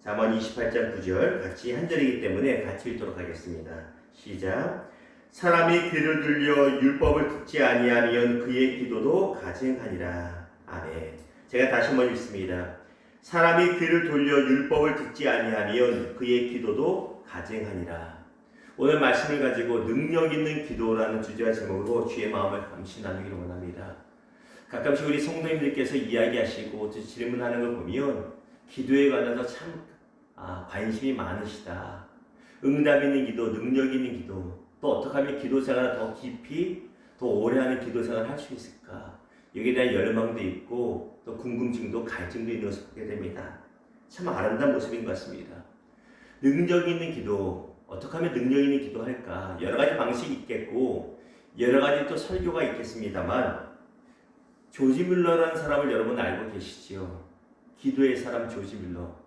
잠언 28장 9절 같이 한 절이기 때문에 같이 읽도록 하겠습니다. 시작. 사람이 귀를 들려 율법을 듣지 아니하면 그의 기도도 가증하니라. 아멘. 제가 다시 한번 읽습니다. 사람이 귀를 돌려 율법을 듣지 아니하면 그의 기도도 가증하니라. 오늘 말씀을 가지고 능력 있는 기도라는 주제와 제목으로 주의 마음을 감시 나누기를 원합니다. 가끔씩 우리 성도님들께서 이야기하시고 질문하는 걸 보면 기도에 관해서 참 관심이 많으시다. 응답 있는 기도, 능력 있는 기도, 또 어떻게 하면 기도 생활을 더 깊이, 더 오래 하는 기도 생활을 할 수 있을까? 여기에 대한 열망도 있고 또 궁금증도 갈증도 있는 것을 보게 됩니다. 참 아름다운 모습인 것 같습니다. 능력 있는 기도, 어떻게 하면 능력 있는 기도할까? 여러 가지 방식이 있겠고 여러 가지 또 설교가 있겠습니다만 조지 뮬러라는 사람을 여러분 알고 계시지요? 기도의 사람 조지 뮬러.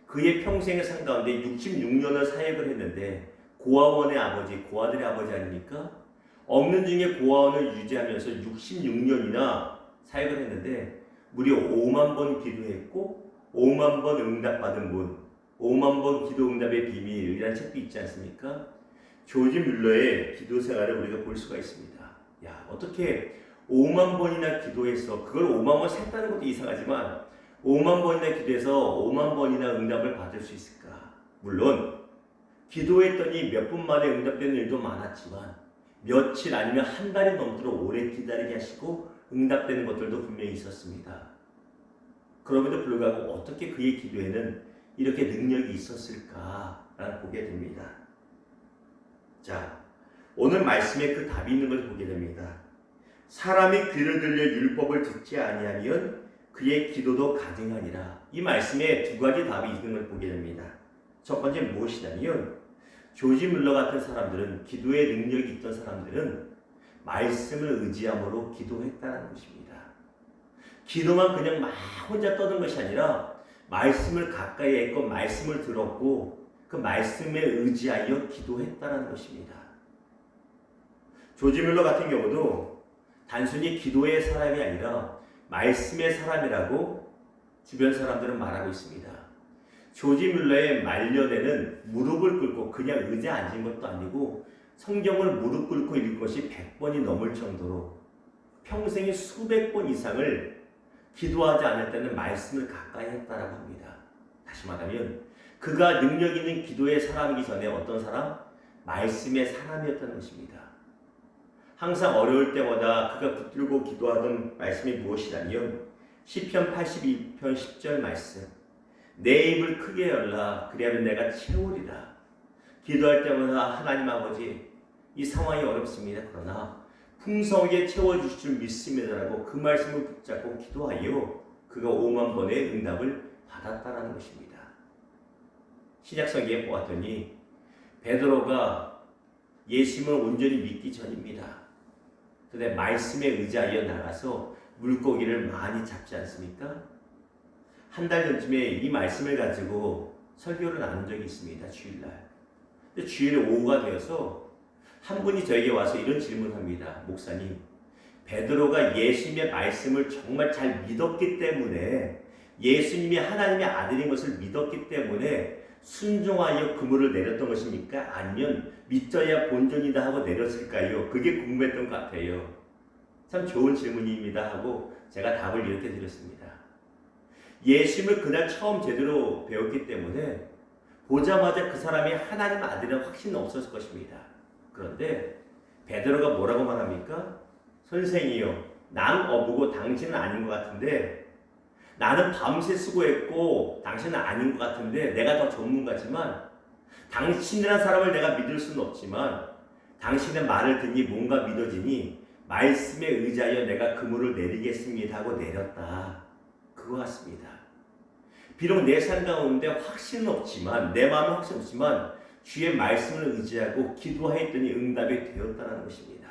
그의 평생의 삶 가운데 66년을 사역을 했는데 고아원의 아버지, 고아들의 아버지 아닙니까? 없는 중에 고아원을 유지하면서 66년이나 사역을 했는데 무려 5만 번 기도했고 5만 번 응답받은 분, 5만 번 기도 응답의 비밀이라는 책도 있지 않습니까? 조지 뮬러의 기도 생활을 우리가 볼 수가 있습니다. 야, 어떻게 5만 번이나 기도해서 그걸 5만 번 셌다는 것도 이상하지만 5만 번이나 기도해서 5만 번이나 응답을 받을 수 있을까? 물론 기도했더니 몇 분 만에 응답되는 일도 많았지만 며칠 아니면 한 달이 넘도록 오래 기다리게 하시고 응답되는 것들도 분명히 있었습니다. 그럼에도 불구하고 어떻게 그의 기도에는 이렇게 능력이 있었을까라는 보게 됩니다. 자, 오늘 말씀에 그 답이 있는 것을 보게 됩니다. 사람이 귀를 들려 율법을 듣지 아니하면 그의 기도도 가증하니라. 이 말씀에 두 가지 답이 있는 걸 보게 됩니다. 첫 번째 무엇이냐면 조지 뮬러 같은 사람들은, 기도에 능력이 있던 사람들은 말씀을 의지함으로 기도했다는 것입니다. 기도만 그냥 막 혼자 떠든 것이 아니라 말씀을 가까이 했고 말씀을 들었고 그 말씀에 의지하여 기도했다는 것입니다. 조지 뮬러 같은 경우도 단순히 기도의 사람이 아니라 말씀의 사람이라고 주변 사람들은 말하고 있습니다. 조지 뮬러의 말년에는 무릎을 꿇고 그냥 의자에 앉은 것도 아니고 성경을 무릎 꿇고 읽은 것이 100번이 넘을 정도로 평생에 수백 번 이상을 기도하지 않을 때는 말씀을 가까이 했다라고 합니다. 다시 말하면 그가 능력 있는 기도의 사람이기 전에 어떤 사람? 말씀의 사람이었다는 것입니다. 항상 어려울 때마다 그가 붙들고 기도하던 말씀이 무엇이냐면 시편 82편 10절 말씀. 내 입을 크게 열라 그리하면 내가 채우리라. 기도할 때마다 하나님 아버지 이 상황이 어렵습니다. 그러나 풍성하게 채워주실 줄 믿습니다라고 그 말씀을 붙잡고 기도하여 그가 5만 번의 응답을 받았다라는 것입니다. 신약성경에 보았더니 베드로가 예수님을 온전히 믿기 전입니다. 그런데 말씀에 의지하여 나가서 물고기를 많이 잡지 않습니까? 한 달 전쯤에 이 말씀을 가지고 설교를 나눈 적이 있습니다. 주일날. 근데 주일에 오후가 되어서 한 분이 저에게 와서 이런 질문을 합니다. 목사님, 베드로가 예수님의 말씀을 정말 잘 믿었기 때문에 예수님이 하나님의 아들인 것을 믿었기 때문에 순종하여 그물을 내렸던 것입니까? 아니면 믿져야 본전이다 하고 내렸을까요? 그게 궁금했던 것 같아요. 참 좋은 질문입니다 하고 제가 답을 이렇게 드렸습니다. 예수님을 그날 처음 제대로 배웠기 때문에 보자마자 그 사람이 하나님 아들이라는 확신은 없었을 것입니다. 그런데 베드로가 뭐라고 말합니까? 선생이요, 난 어부고 당신은 아닌 것 같은데 나는 밤새 수고했고 당신은 아닌 것 같은데 내가 더 전문가지만 당신이라는 사람을 내가 믿을 수는 없지만 당신의 말을 듣니 뭔가 믿어지니 말씀에 의지하여 내가 그물을 내리겠습니다 하고 내렸다. 그거 같습니다. 비록 내 삶 가운데 확신은 없지만 내 마음에 확신 없지만 주의 말씀을 의지하고 기도하였더니 응답이 되었다는 것입니다.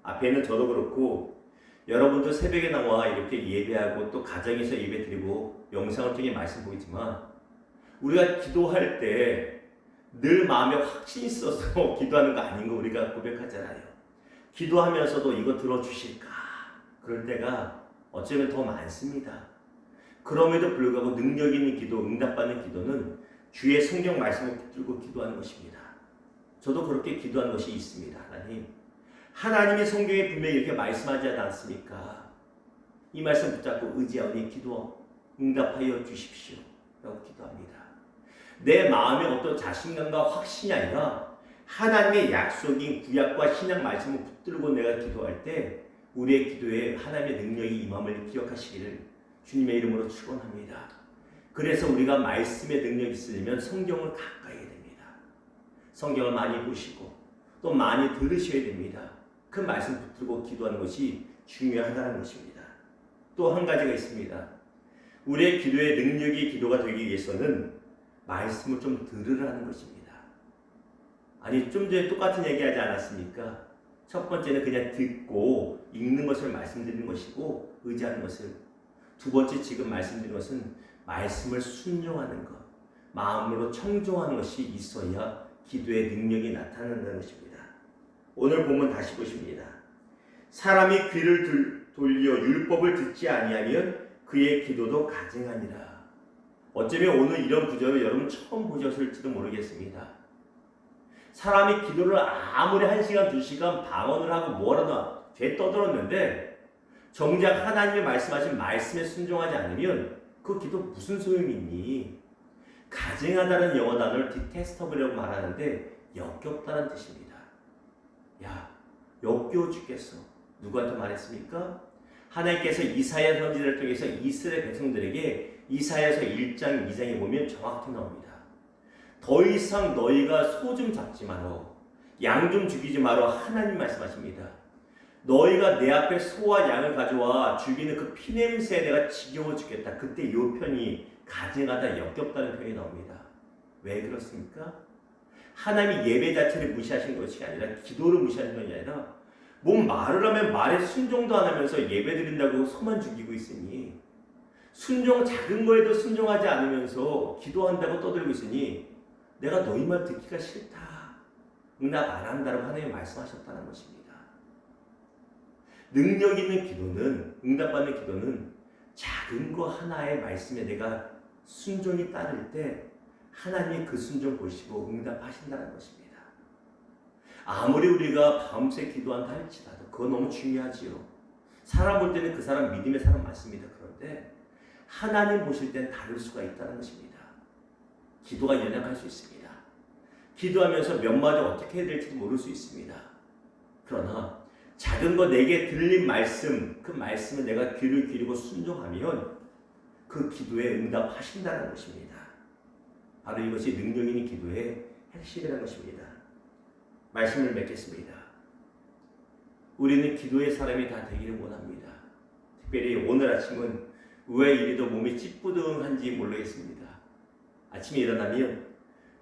앞에는 저도 그렇고 여러분도 새벽에 나와 이렇게 예배하고 또 가정에서 예배 드리고 영상을 통해 말씀 보이지만 우리가 기도할 때 늘 마음에 확신이 있어서 기도하는 거 아닌 거 우리가 고백하잖아요. 기도하면서도 이거 들어주실까? 그럴 때가 어쩌면 더 많습니다. 그럼에도 불구하고 능력 있는 기도, 응답받는 기도는 주의 성경 말씀을 붙들고 기도하는 것입니다. 저도 그렇게 기도한 것이 있습니다. 하나님이 성경에 분명히 이렇게 말씀하지 않았습니까? 이 말씀 붙잡고 의지하오니 기도 응답하여 주십시오 라고 기도합니다. 내 마음에 어떤 자신감과 확신이 아니라 하나님의 약속인 구약과 신약 말씀을 붙들고 내가 기도할 때 우리의 기도에 하나님의 능력이 임함을 기억하시기를 주님의 이름으로 축원합니다. 그래서 우리가 말씀의 능력이 있으려면 성경을 가까이 해야 됩니다. 성경을 많이 보시고 또 많이 들으셔야 됩니다. 그 말씀 붙들고 기도하는 것이 중요하다는 것입니다. 또 한 가지가 있습니다. 우리의 기도의 능력이 기도가 되기 위해서는 말씀을 좀 들으라는 것입니다. 아니 좀 전에 똑같은 얘기하지 않았습니까? 첫 번째는 그냥 듣고 읽는 것을 말씀드리는 것이고 의지하는 것을, 두 번째 지금 말씀드린 것은 말씀을 순종하는 것, 마음으로 청종하는 것이 있어야 기도의 능력이 나타난다는 것입니다. 오늘 본문 다시 보십니다. 사람이 귀를 돌려 율법을 듣지 아니하면 그의 기도도 가증하니라. 어쩌면 오늘 이런 구절을 여러분 처음 보셨을지도 모르겠습니다. 사람이 기도를 아무리 1시간, 2시간 방언을 하고 뭐라도 되떠들었는데 정작 하나님이 말씀하신 말씀에 순종하지 않으면 그 기도 무슨 소용이 있니? 가증하다는 영어 단어를 detestable이라고 말하는데 역겹다는 뜻입니다. 야, 역겨워 죽겠어. 누구한테 말했습니까? 하나님께서 이사야 선지자를 통해서 이스라엘 백성들에게 이사야서 1장, 2장에 보면 정확히 나옵니다. 더 이상 너희가 소 좀 잡지 마라, 양 좀 죽이지 마라. 하나님 말씀하십니다. 너희가 내 앞에 소와 양을 가져와 죽이는 그 피냄새에 내가 지겨워 죽겠다. 그때 이 편이 가증하다, 역겹다는 표현이 나옵니다. 왜 그렇습니까? 하나님이 예배 자체를 무시하신 것이 아니라 기도를 무시하는 것이 아니라 뭔 말을 하면 말에 순종도 안 하면서 예배 드린다고 소만 죽이고 있으니, 순종 작은 거에도 순종하지 않으면서 기도한다고 떠들고 있으니 내가 너희 말 듣기가 싫다, 응답 안 한다고 하나님이 말씀하셨다는 것입니다. 능력 있는 기도는, 응답받는 기도는 작은 거 하나의 말씀에 내가 순종이 따를 때 하나님이 그 순종 보시고 응답하신다는 것입니다. 아무리 우리가 밤새 기도한다 할지라도 그건 너무 중요하지요. 사람 볼 때는 그 사람 믿음의 사람 맞습니다. 그런데 하나님 보실 땐 다를 수가 있다는 것입니다. 기도가 연약할 수 있습니다. 기도하면서 몇 마디 어떻게 해야 될지도 모를 수 있습니다. 그러나 작은 거 내게 들린 말씀, 그 말씀에 내가 귀를 기울이고 순종하면 그 기도에 응답하신다는 것입니다. 바로 이것이 능력 있는 기도의 핵심이라는 것입니다. 말씀을 맺겠습니다. 우리는 기도의 사람이 다 되기를 원합니다. 특별히 오늘 아침은 왜 이리도 몸이 찌뿌둥한지 모르겠습니다. 아침에 일어나면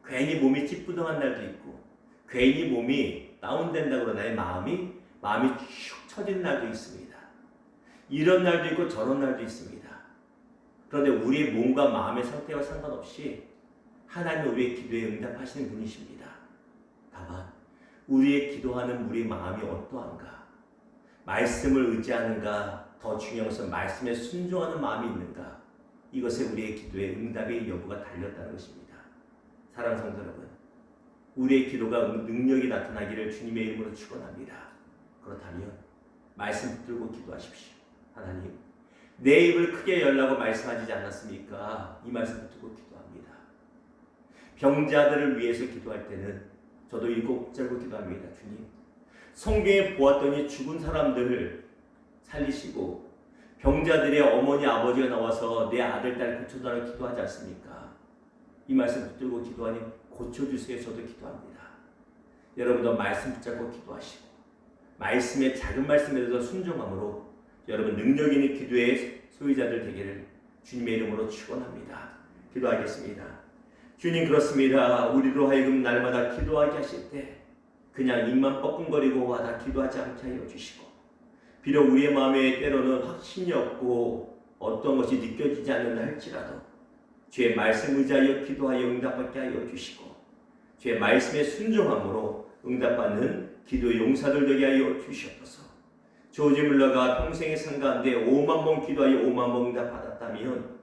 괜히 몸이 찌뿌둥한 날도 있고 괜히 몸이 다운된다고 그러나요? 마음이 축 처지는 날도 있습니다. 이런 날도 있고 저런 날도 있습니다. 그런데 우리의 몸과 마음의 상태와 상관없이 하나님은 우리의 기도에 응답하시는 분이십니다. 다만 우리의 기도하는 우리의 마음이 어떠한가, 말씀을 의지하는가, 더 중요한 것은 말씀에 순종하는 마음이 있는가, 이것에 우리의 기도의 응답의 여부가 달렸다는 것입니다. 사랑하는 성도 여러분, 우리의 기도가 능력이 나타나기를 주님의 이름으로 축원합니다. 그렇다면 말씀 붙들고 기도하십시오. 하나님, 내 입을 크게 열라고 말씀하지 않았습니까? 이 말씀 붙들고 기도합니다. 병자들을 위해서 기도할 때는 저도 이꼭 붙잡고 기도합니다. 주님, 성경에 보았더니 죽은 사람들을 살리시고 병자들의 어머니 아버지가 나와서 내 아들 딸 고쳐달라고 기도하지 않습니까? 이 말씀 붙들고 기도하니 고쳐주세요. 저도 기도합니다. 여러분도 말씀 붙잡고 기도하시고 말씀의 작은 말씀에 대해서 순종함으로 여러분 능력 있는 기도의 소유자들 되기를 주님의 이름으로 축원합니다. 기도하겠습니다. 주님, 그렇습니다. 우리로 하여금 날마다 기도하게 하실 때 그냥 입만 뻐끔거리고 와다 기도하지 않게 하여 주시고, 비록 우리의 마음에 때로는 확신이 없고 어떤 것이 느껴지지 않는다 할지라도 주의 말씀 의지하여 기도하여 응답받게 하여 주시고, 주의 말씀에 순종함으로 응답받는 기도의 용사들 되게 하여 주시옵소서. 조지 물러가 평생의 삶 가운데 5만 번 기도하여 5만 번 응답받았다면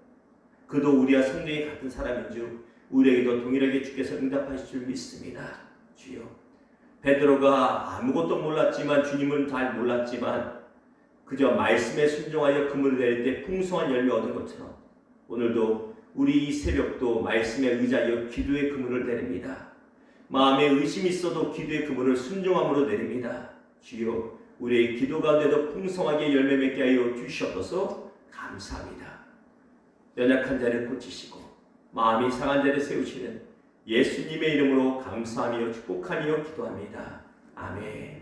그도 우리와 성령이 같은 사람인 줄 우리에게도 동일하게 주께서 응답하실 줄 믿습니다. 주여, 베드로가 아무것도 몰랐지만, 주님은 잘 몰랐지만 그저 말씀에 순종하여 그물을 내릴 때 풍성한 열매 얻은 것처럼 오늘도 우리 이 새벽도 말씀에 의지하여 기도의 그물을 내립니다. 마음에 의심이 있어도 기도의 그물을 순종함으로 내립니다. 주여, 우리의 기도 가운데도 풍성하게 열매 맺게 하여 주시옵소서. 감사합니다. 연약한 자를 고치시고 마음이 상한 자를 세우시는 예수님의 이름으로 감사하며 축복하며 기도합니다. 아멘.